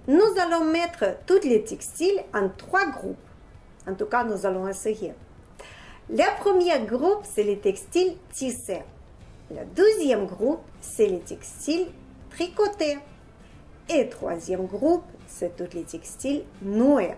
Nous allons mettre tous les textiles en 3 groupes. En tout cas, nous allons essayer. Le premier groupe, c'est les textiles tissés. Le deuxième groupe, c'est les textiles tricotés. Et le troisième groupe, c'est tous les textiles noués.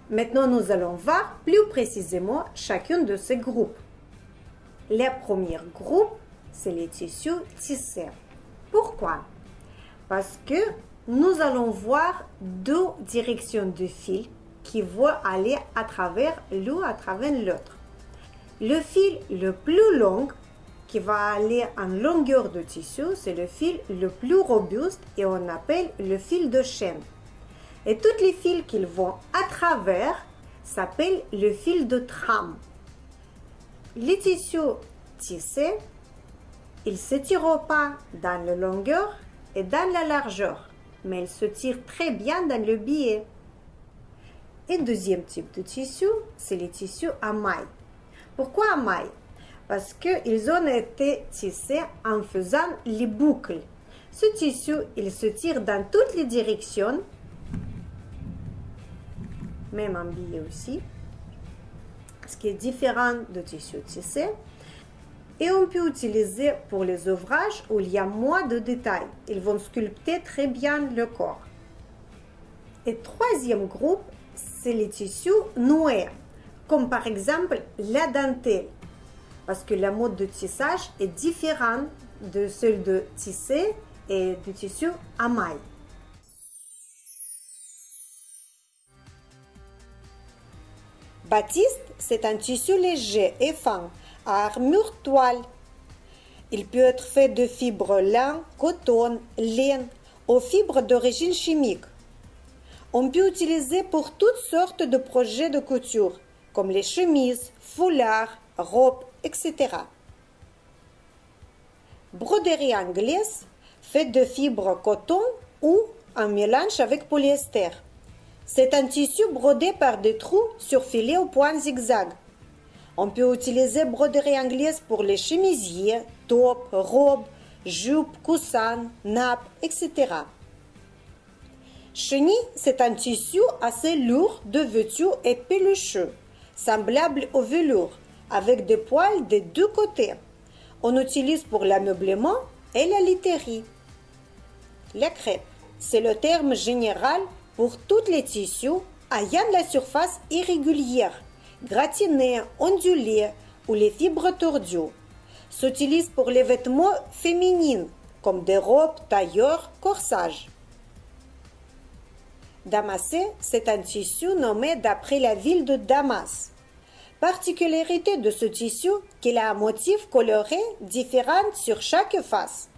Maintenant, nous allons voir plus précisément chacun de ces groupes. Le premier groupe, c'est les tissus tissés. Pourquoi? Parce que nous allons voir 2 directions de fil qui vont aller à travers l'un à travers l'autre. Le fil le plus long qui va aller en longueur de tissu, c'est le fil le plus robuste et on appelle le fil de chaîne. Et tous les fils qui vont à travers s'appellent le fil de trame. Les tissus tissés, ils ne se tirent pas dans la longueur et dans la largeur, mais ils se tirent très bien dans le biais. Et deuxième type de tissu, c'est les tissus à mailles. Pourquoi à mailles? Parce qu'ils ont été tissés en faisant les boucles. Ce tissu, il se tire dans toutes les directions, même en billet aussi, ce qui est différent de tissu tissé. Et on peut utiliser pour les ouvrages où il y a moins de détails. Ils vont sculpter très bien le corps. Et troisième groupe, c'est les tissus noués, comme par exemple la dentelle, parce que la mode de tissage est différente de celle de tisser et du tissu à mailles. Batiste, c'est un tissu léger et fin, à armure toile. Il peut être fait de fibres lin, coton, laine ou fibres d'origine chimique. On peut utiliser pour toutes sortes de projets de couture, comme les chemises, foulards, robes, etc. Broderie anglaise, faite de fibres coton ou un mélange avec polyester. C'est un tissu brodé par des trous surfilés au point zigzag. On peut utiliser broderie anglaise pour les chemisiers, tops, robes, jupes, coussins, nappes, etc. Chenille, c'est un tissu assez lourd de vêtus et pelucheux, semblable au velours, avec des poils des 2 côtés. On utilise pour l'ameublement et la literie. La crêpe, c'est le terme général pour tous les tissus ayant la surface irrégulière, gratinée, ondulée ou les fibres tordues. S'utilise pour les vêtements féminins, comme des robes, tailleurs, corsages. Damassé, c'est un tissu nommé d'après la ville de Damas. Particularité de ce tissu qu'il a un motif coloré différent sur chaque face.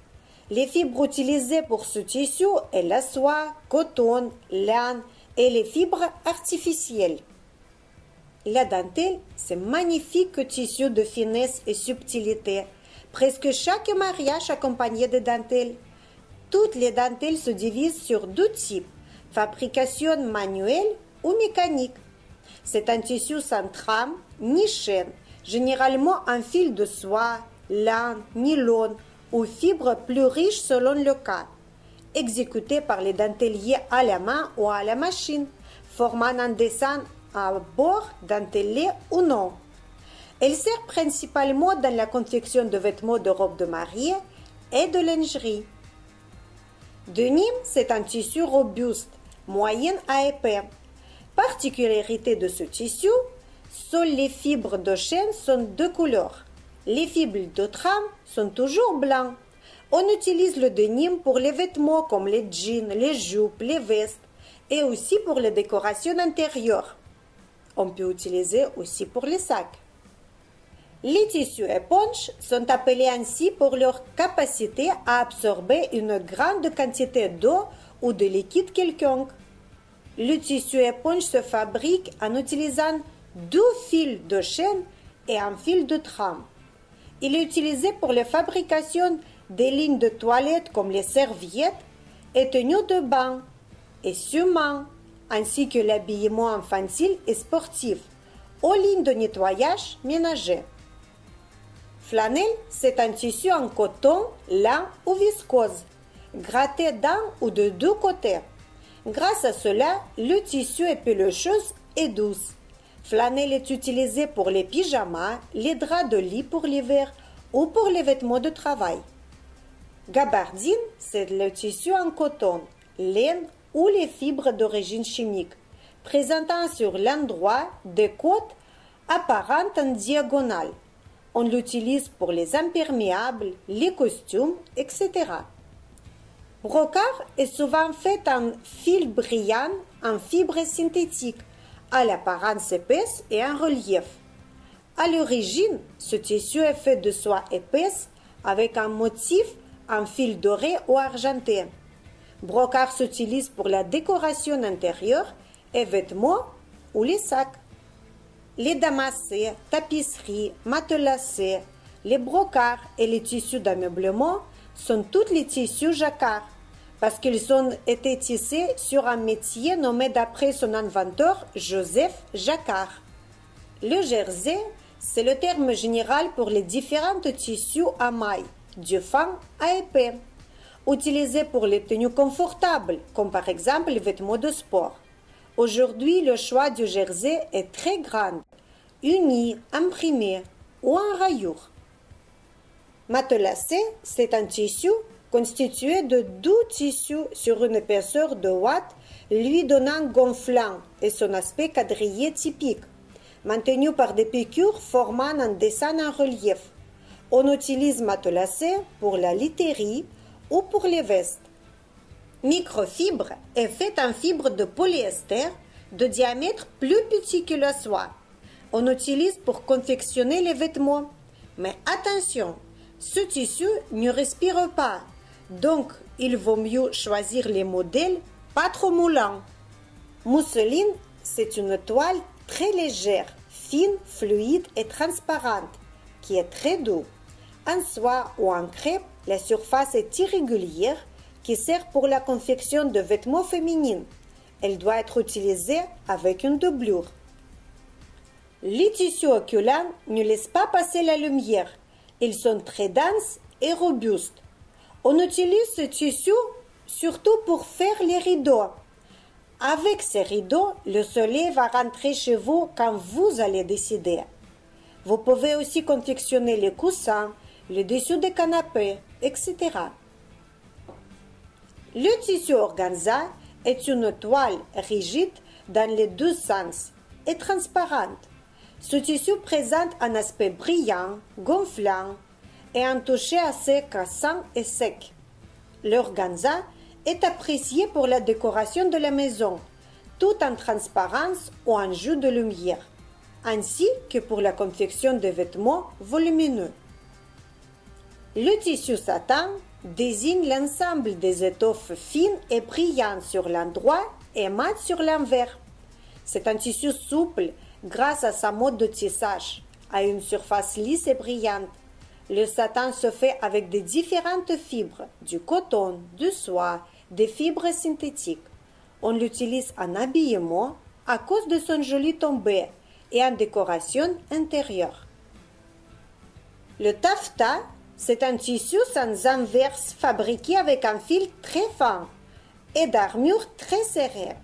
Les fibres utilisées pour ce tissu est la soie, coton, laine et les fibres artificielles. La dentelle, c'est magnifique tissu de finesse et subtilité. Presque chaque mariage accompagné de dentelles. Toutes les dentelles se divisent sur 2 types, fabrication manuelle ou mécanique. C'est un tissu sans trame ni chaîne, généralement un fil de soie, laine, nylon ou fibres plus riches selon le cas, exécuté par les denteliers à la main ou à la machine, formant un dessin à bord dentellé ou non. Elle sert principalement dans la confection de vêtements de robes de mariée et de lingerie. Denim, c'est un tissu robuste, moyen à épais. Particularité de ce tissu, seules les fibres de chaîne sont de couleur. Les fibres de trame sont toujours blancs. On utilise le denim pour les vêtements comme les jeans, les jupes, les vestes et aussi pour les décorations intérieures. On peut utiliser aussi pour les sacs. Les tissus éponges sont appelés ainsi pour leur capacité à absorber une grande quantité d'eau ou de liquide quelconque. Le tissu éponge se fabrique en utilisant 2 fils de chaîne et un fil de trame. Il est utilisé pour la fabrication des lignes de toilette comme les serviettes et tenues de bain et sous-main, ainsi que l'habillement infantile et sportif, aux lignes de nettoyage ménager. Flanelle, c'est un tissu en coton, lin ou viscose, gratté d'un ou de deux côtés. Grâce à cela, le tissu est pelucheuse et douce. Flanelle est utilisée pour les pyjamas, les draps de lit pour l'hiver ou pour les vêtements de travail. Gabardine, c'est le tissu en coton, laine ou les fibres d'origine chimique, présentant sur l'endroit des côtes apparentes en diagonale. On l'utilise pour les imperméables, les costumes, etc. Brocart est souvent fait en fil brillant, en fibres synthétiques, à l'apparence épaisse et en relief. À l'origine, ce tissu est fait de soie épaisse avec un motif en fil doré ou argenté. Brocart s'utilise pour la décoration intérieure et vêtements ou les sacs. Les damassés, tapisseries, matelassés, les brocarts et les tissus d'ameublement sont tous les tissus jacquard parce qu'ils ont été tissés sur un métier nommé d'après son inventeur Joseph Jacquard. Le jersey, c'est le terme général pour les différents tissus à mailles, du fin à épais, utilisés pour les tenues confortables, comme par exemple les vêtements de sport. Aujourd'hui, le choix du jersey est très grand, uni, imprimé ou en rayure. Matelassé, c'est un tissu constitué de 12 tissus sur une épaisseur de ouate, lui donnant gonflant et son aspect quadrillé typique, maintenu par des piqûres formant un dessin en relief. On utilise matelassé pour la literie ou pour les vestes. Microfibre est fait en fibre de polyester de diamètre plus petit que la soie. On utilise pour confectionner les vêtements. Mais attention, ce tissu ne respire pas, donc il vaut mieux choisir les modèles pas trop moulants. Mousseline, c'est une toile très légère, fine, fluide et transparente, qui est très douce. En soie ou en crêpe, la surface est irrégulière, qui sert pour la confection de vêtements féminins. Elle doit être utilisée avec une doublure. Les tissus oculaires ne laissent pas passer la lumière. Ils sont très denses et robustes. On utilise ce tissu surtout pour faire les rideaux. Avec ces rideaux, le soleil va rentrer chez vous quand vous allez décider. Vous pouvez aussi confectionner les coussins, le dessus des canapés, etc. Le tissu organza est une toile rigide dans les deux sens et transparente. Ce tissu présente un aspect brillant, gonflant et un toucher assez cassant et sec. L'organza est apprécié pour la décoration de la maison, tout en transparence ou en jeu de lumière, ainsi que pour la confection de vêtements volumineux. Le tissu satin désigne l'ensemble des étoffes fines et brillantes sur l'endroit et mat sur l'envers. C'est un tissu souple grâce à sa mode de tissage, à une surface lisse et brillante. Le satin se fait avec des différentes fibres, du coton, du soie, des fibres synthétiques. On l'utilise en habillement à cause de son joli tombé et en décoration intérieure. Le taffetas, c'est un tissu sans inverse fabriqué avec un fil très fin et d'armure très serrée.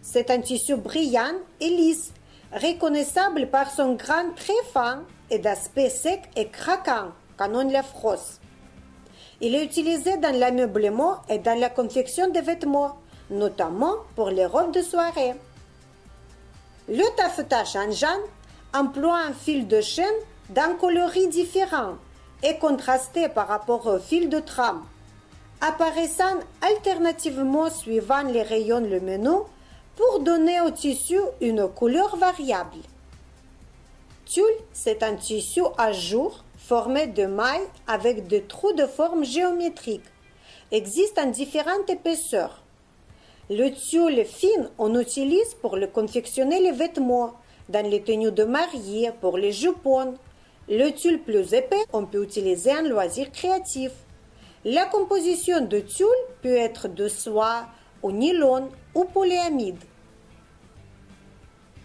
C'est un tissu brillant et lisse, reconnaissable par son grain très fin et d'aspect sec et craquant quand on le froisse. Il est utilisé dans l'ameublement et dans la confection de vêtements, notamment pour les robes de soirée. Le taffetas changeant emploie un fil de chaîne d'un coloris différent et contrasté par rapport au fil de trame, apparaissant alternativement suivant les rayons lumineux pour donner au tissu une couleur variable. Tulle, c'est un tissu à jour formé de mailles avec des trous de forme géométrique. Existe en différentes épaisseurs. Le tulle fine, on utilise pour le confectionner les vêtements, dans les tenues de mariée, pour les jupons. Le tulle plus épais, on peut utiliser en loisir créatif. La composition de tulle peut être de soie, ou nylon, ou polyamide.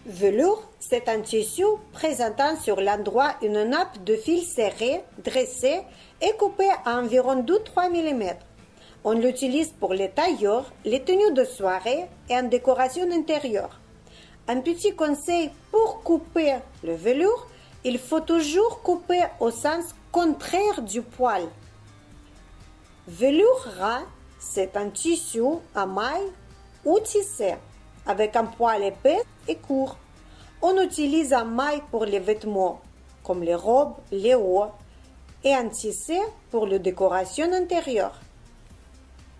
Velours, c'est un tissu présentant sur l'endroit une nappe de fil serré, dressée et coupée à environ 2-3 mm. On l'utilise pour les tailleurs, les tenues de soirée et en décoration intérieure. Un petit conseil pour couper le velours, il faut toujours couper au sens contraire du poil. Velours ras, c'est un tissu à mailles ou tissé, avec un poil épais et court. On utilise un maille pour les vêtements, comme les robes, les hauts, et un tissé pour les décorations intérieures.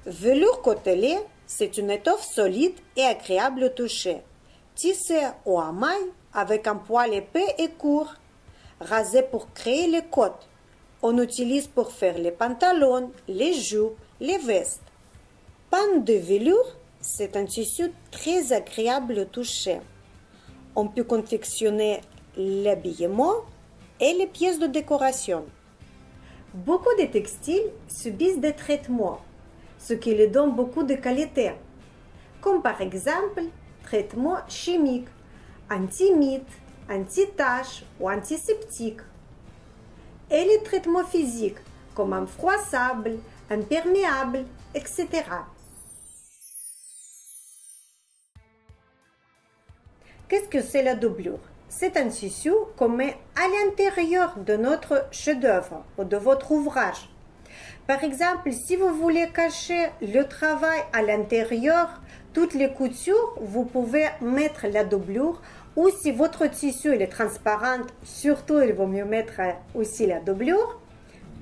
Velours côtelé, c'est une étoffe solide et agréable au toucher, tissé ou à mailles avec un poil épais et court, rasé pour créer les côtes. On utilise pour faire les pantalons, les jupes, les vestes. Pan de velours, c'est un tissu très agréable au toucher. On peut confectionner l'habillement et les pièces de décoration. Beaucoup de textiles subissent des traitements, ce qui leur donne beaucoup de qualité, comme par exemple traitements chimiques, anti-mite, anti-taches ou antiseptiques, et les traitements physiques comme infroissables, imperméables, etc. Qu'est-ce que c'est la doublure? C'est un tissu qu'on met à l'intérieur de notre chef-d'œuvre ou de votre ouvrage. Par exemple, si vous voulez cacher le travail à l'intérieur, toutes les coutures, vous pouvez mettre la doublure, ou si votre tissu est transparent, surtout il vaut mieux mettre aussi la doublure.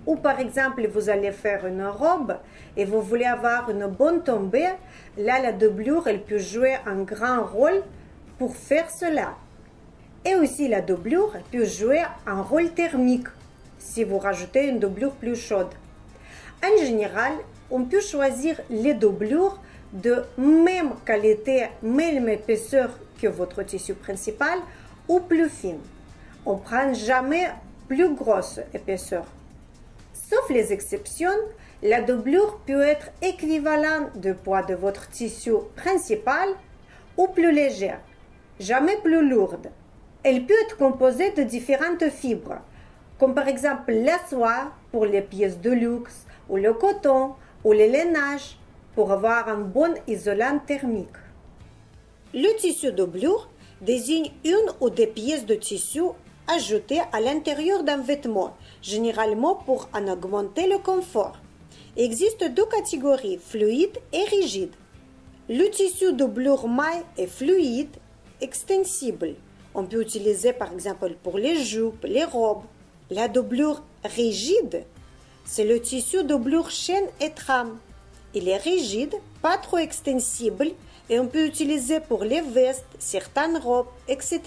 Ou par exemple, vous allez faire une robe et vous voulez avoir une bonne tombée, là la doublure, elle peut jouer un grand rôle pour faire cela. Et aussi la doublure peut jouer un rôle thermique si vous rajoutez une doublure plus chaude. En général, on peut choisir les doublures de même qualité, même épaisseur que votre tissu principal ou plus fine. On ne prend jamais plus grosse épaisseur. Sauf les exceptions, la doublure peut être équivalente du poids de votre tissu principal ou plus légère, jamais plus lourde. Elle peut être composée de différentes fibres, comme par exemple la soie pour les pièces de luxe, ou le coton, ou le lainage, pour avoir un bon isolant thermique. Le tissu doublure désigne une ou des pièces de tissu ajoutées à l'intérieur d'un vêtement, généralement pour en augmenter le confort. Il existe deux catégories, fluide et rigide. Le tissu doublure maille est fluide, extensible. On peut utiliser par exemple pour les jupes, les robes. La doublure rigide, c'est le tissu doublure chaîne et trame. Il est rigide, pas trop extensible et on peut utiliser pour les vestes, certaines robes, etc.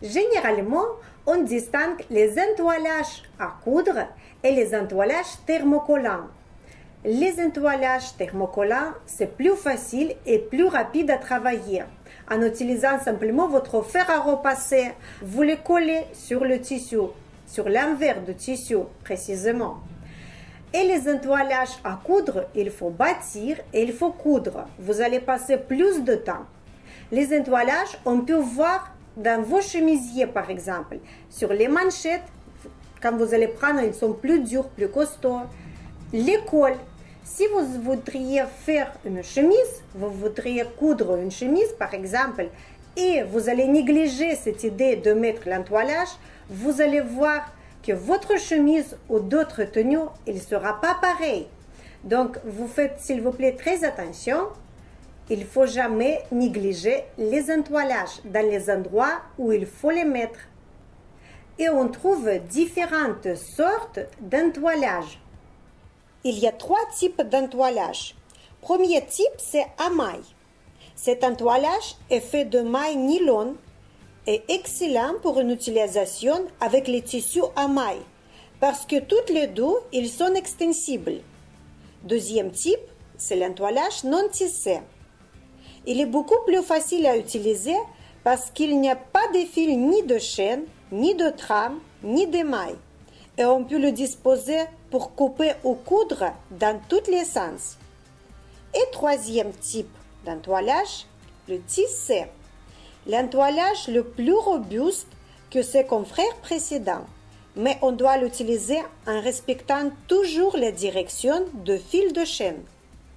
Généralement, on distingue les entoilages à coudre et les entoilages thermocollants. Les entoilages thermocollants, c'est plus facile et plus rapide à travailler. En utilisant simplement votre fer à repasser, vous le collez sur le tissu, sur l'envers du tissu précisément. Et les entoilages à coudre, il faut bâtir et il faut coudre. Vous allez passer plus de temps. Les entoilages, on peut voir dans vos chemisiers par exemple. Sur les manchettes, quand vous allez prendre, ils sont plus durs, plus costauds. Les cols. Si vous voudriez faire une chemise, vous voudriez coudre une chemise par exemple, et vous allez négliger cette idée de mettre l'entoilage, vous allez voir que votre chemise ou d'autres tenues, il ne sera pas pareil. Donc, vous faites s'il vous plaît très attention, il ne faut jamais négliger les entoilages dans les endroits où il faut les mettre. Et on trouve différentes sortes d'entoilage. Il y a 3 types d'entoilage. Premier type, c'est à mailles. Cet entoilage est fait de mailles nylon et excellent pour une utilisation avec les tissus à mailles, parce que toutes les deux, ils sont extensibles. Deuxième type, c'est l'entoilage non tissé. Il est beaucoup plus facile à utiliser parce qu'il n'y a pas de fil ni de chaîne, ni de trame, ni d'émail. Et on peut le disposer pour couper ou coudre dans tous les sens. Et troisième type d'entoilage, le tissé. L'entoilage le plus robuste que ses confrères précédents, mais on doit l'utiliser en respectant toujours les directions de fil de chaîne.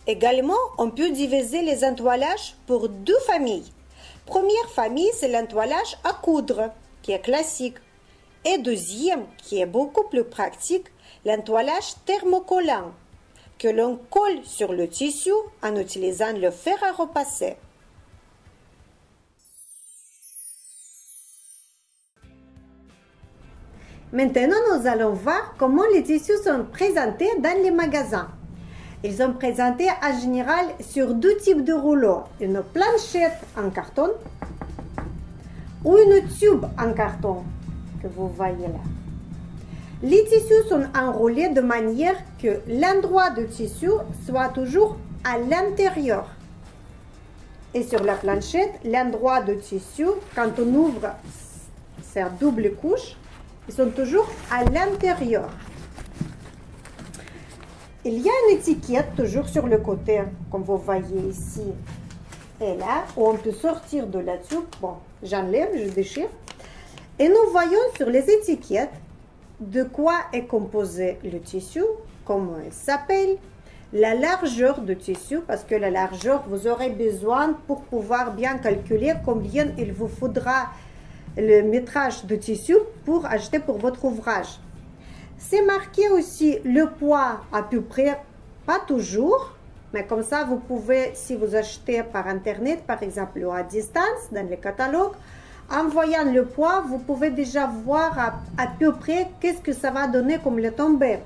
Également, on peut diviser les entoilages pour deux familles. Première famille, c'est l'entoilage à coudre, qui est classique. Et deuxième, qui est beaucoup plus pratique, l'entoilage thermocollant, que l'on colle sur le tissu en utilisant le fer à repasser. Maintenant, nous allons voir comment les tissus sont présentés dans les magasins. Ils sont présentés en général sur deux types de rouleaux, une planchette en carton ou une tube en carton que vous voyez là. Les tissus sont enroulés de manière que l'endroit du tissu soit toujours à l'intérieur. Et sur la planchette, l'endroit du tissu, quand on ouvre cette double couche, ils sont toujours à l'intérieur. Il y a une étiquette toujours sur le côté, comme vous voyez ici et là, où on peut sortir de la tube. Bon, j'enlève, je déchire. Et nous voyons sur les étiquettes de quoi est composé le tissu, comment il s'appelle, la largeur du tissu, parce que la largeur, vous aurez besoin pour pouvoir bien calculer combien il vous faudra le métrage de tissu pour acheter pour votre ouvrage. C'est marqué aussi le poids à peu près, pas toujours, mais comme ça vous pouvez, si vous achetez par internet par exemple ou à distance dans les catalogues, en voyant le poids, vous pouvez déjà voir à peu près qu'est-ce que ça va donner comme le tombé.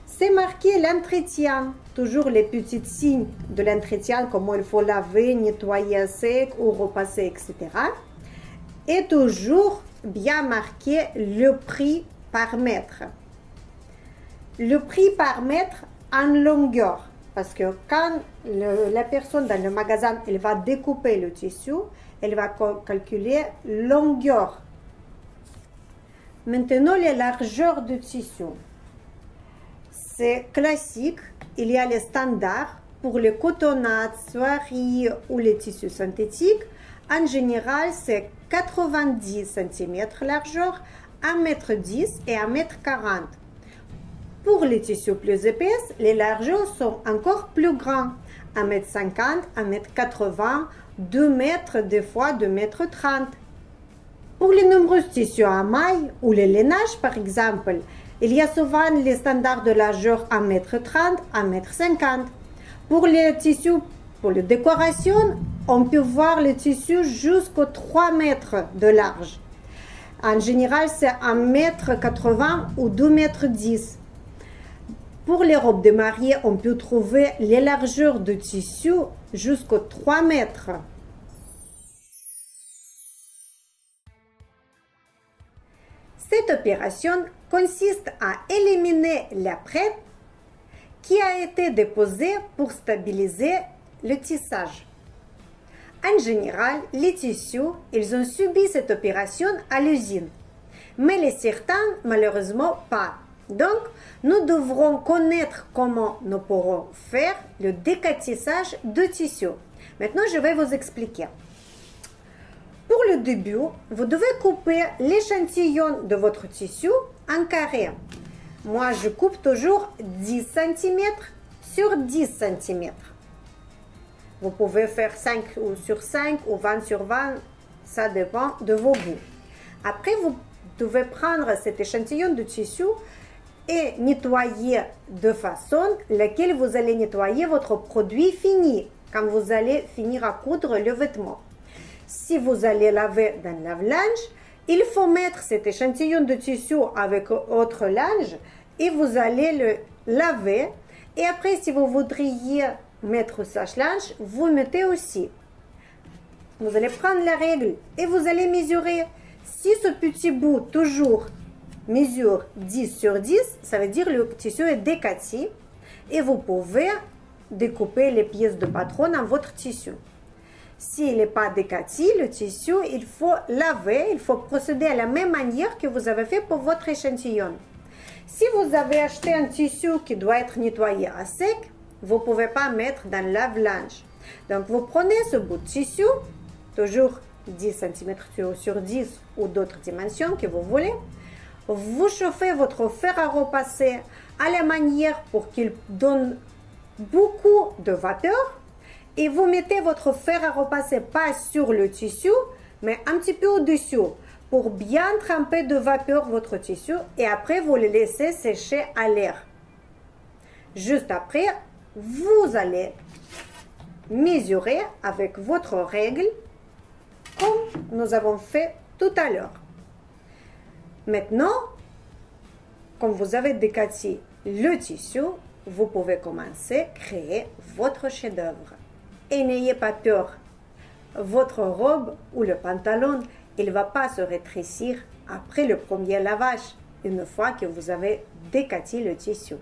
C'est marqué l'entretien, toujours les petits signes de l'entretien, comment il faut laver, nettoyer à sec ou repasser, etc. Et toujours bien marqué le prix par mètre. Le prix par mètre en longueur, parce que quand la personne dans le magasin elle va découper le tissu, elle va calculer longueur. Maintenant, les largeurs du tissu. C'est classique, il y a les standards pour les cotonnades, soieries ou les tissus synthétiques. En général, c'est 90 cm largeur, 1,10 m et 1,40 m. Pour les tissus plus épais, les largeurs sont encore plus grands, 1,50 m, 1,80 m, 2 mètres, des fois 2,30 m. Pour les nombreux tissus à mailles ou les lainages par exemple, il y a souvent les standards de largeur 1,30 m, 1,50 m. Pour les tissus, pour les décorations, on peut voir le tissu jusqu'aux 3 mètres de large. En général, c'est 1,80 m ou 2,10 m. Pour les robes de mariée, on peut trouver les largeurs de tissu jusqu'aux 3 mètres. Cette opération consiste à éliminer la prête qui a été déposée pour stabiliser le tissage. En général, les tissus, ils ont subi cette opération à l'usine, mais les certains, malheureusement, pas. Donc, nous devrons connaître comment nous pourrons faire le décatissage de tissu. Maintenant, je vais vous expliquer. Pour le début, vous devez couper l'échantillon de votre tissu en carré. Moi, je coupe toujours 10 cm sur 10 cm. Vous pouvez faire 5 sur 5 ou 20 sur 20, ça dépend de vos goûts. Après, vous devez prendre cet échantillon de tissu et nettoyer de façon laquelle vous allez nettoyer votre produit fini quand vous allez finir à coudre le vêtement. Si vous allez laver dans le lave-linge, il faut mettre cet échantillon de tissu avec autre linge et vous allez le laver. Et après, si vous voudriez mettre sèche-linge, vous mettez aussi. Vous allez prendre la règle et vous allez mesurer. Si ce petit bout toujours mesure 10 sur 10, ça veut dire que le tissu est décati et vous pouvez découper les pièces de patron dans votre tissu. S'il n'est pas décati, le tissu, il faut laver, il faut procéder à la même manière que vous avez fait pour votre échantillon. Si vous avez acheté un tissu qui doit être nettoyé à sec, vous ne pouvez pas mettre dans le lave-linge. Donc, vous prenez ce bout de tissu, toujours 10 cm sur 10 ou d'autres dimensions que vous voulez. Vous chauffez votre fer à repasser à la manière pour qu'il donne beaucoup de vapeur. Et vous mettez votre fer à repasser pas sur le tissu, mais un petit peu au-dessus pour bien tremper de vapeur votre tissu. Et après, vous le laissez sécher à l'air. Juste après, vous allez mesurer avec votre règle comme nous avons fait tout à l'heure. Maintenant, comme vous avez décaté le tissu, vous pouvez commencer à créer votre chef-d'œuvre. Et n'ayez pas peur, votre robe ou le pantalon, il ne va pas se rétrécir après le premier lavage, une fois que vous avez décaté le tissu.